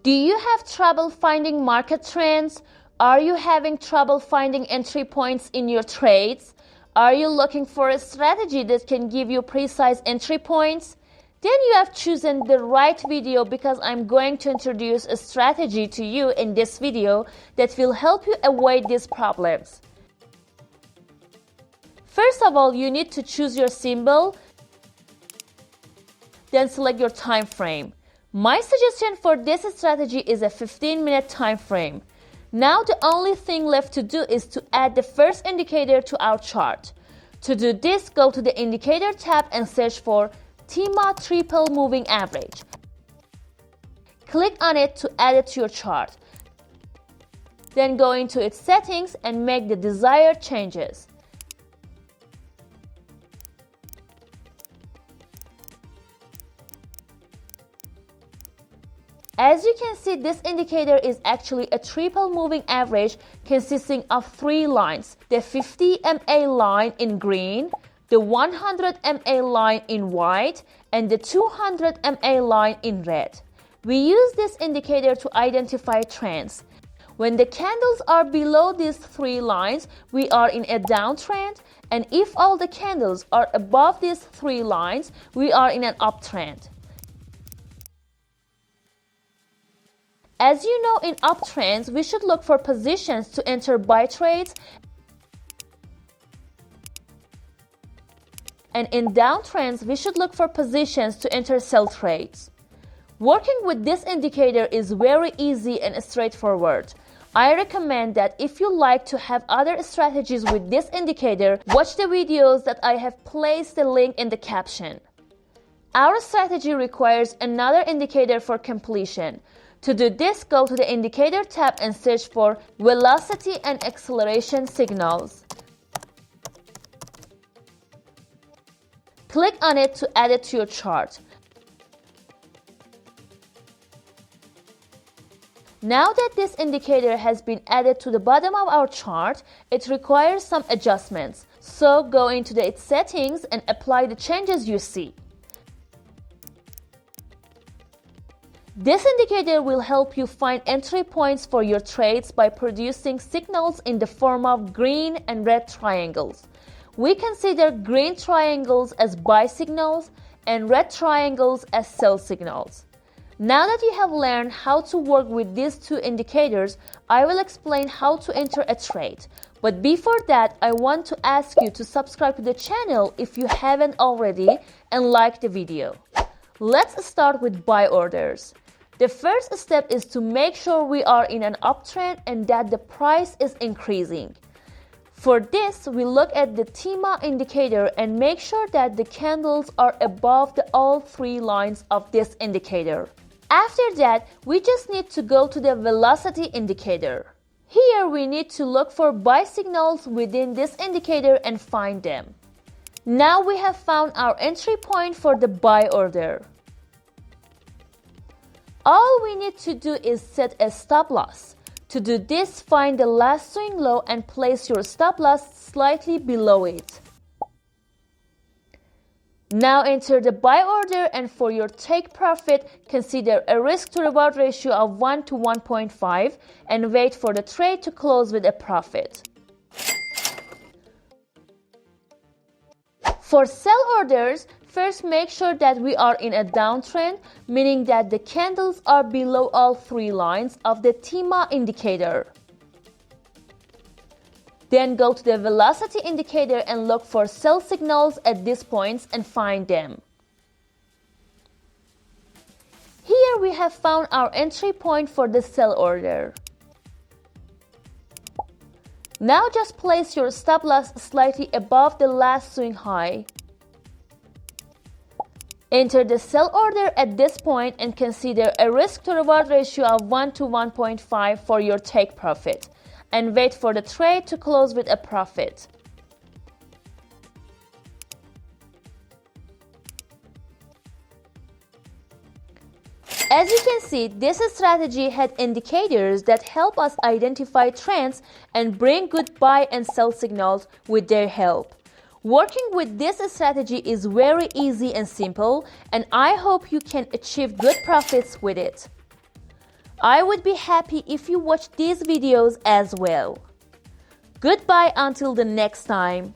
Do you have trouble finding market trends? Are you having trouble finding entry points in your trades? Are you looking for a strategy that can give you precise entry points? Then you have chosen the right video, because I'm going to introduce a strategy to you in this video that will help you avoid these problems. First of all, you need to choose your symbol, then select your time frame. My suggestion for this strategy is a 15-minute time frame. Now the only thing left to do is to add the first indicator to our chart. To do this, go to the Indicator tab and search for TIMA Triple Moving Average. Click on it to add it to your chart. Then go into its settings and make the desired changes. As you can see, this indicator is actually a triple moving average consisting of 3 lines: the 50 MA line in green, the 100 MA line in white, and the 200 MA line in red. We use this indicator to identify trends. When the candles are below these 3 lines, we are in a downtrend, and if all the candles are above these 3 lines, we are in an uptrend. As you know, in uptrends, we should look for positions to enter buy trades, and in downtrends, we should look for positions to enter sell trades. Working with this indicator is very easy and straightforward. I recommend that if you like to have other strategies with this indicator, watch the videos that I have placed the link in the caption. Our strategy requires another indicator for completion. To do this, go to the Indicator tab and search for Velocity and Acceleration Signals. Click on it to add it to your chart. Now that this indicator has been added to the bottom of our chart, it requires some adjustments. So go into its settings and apply the changes you see. This indicator will help you find entry points for your trades by producing signals in the form of green and red triangles. We consider green triangles as buy signals and red triangles as sell signals. Now that you have learned how to work with these two indicators, I will explain how to enter a trade. But before that, I want to ask you to subscribe to the channel if you haven't already and like the video. Let's start with buy orders. The first step is to make sure we are in an uptrend and that the price is increasing. For this, we look at the TIMA indicator and make sure that the candles are above all 3 lines of this indicator. After that, we just need to go to the velocity indicator. Here we need to look for buy signals within this indicator and find them. Now we have found our entry point for the buy order. All we need to do is set a stop loss. To do this, find the last swing low and place your stop loss slightly below it. Now enter the buy order, and for your take profit, consider a risk to reward ratio of 1 to 1.5 and wait for the trade to close with a profit. For sell orders, first make sure that we are in a downtrend, meaning that the candles are below all 3 lines of the TIMA indicator. Then go to the velocity indicator and look for sell signals at these points and find them. Here we have found our entry point for the sell order. Now just place your stop loss slightly above the last swing high. Enter the sell order at this point and consider a risk to reward ratio of 1 to 1.5 for your take profit, and wait for the trade to close with a profit. As you can see, this strategy had indicators that help us identify trends and bring good buy and sell signals with their help. Working with this strategy is very easy and simple, and I hope you can achieve good profits with it. I would be happy if you watch these videos as well. Goodbye until the next time.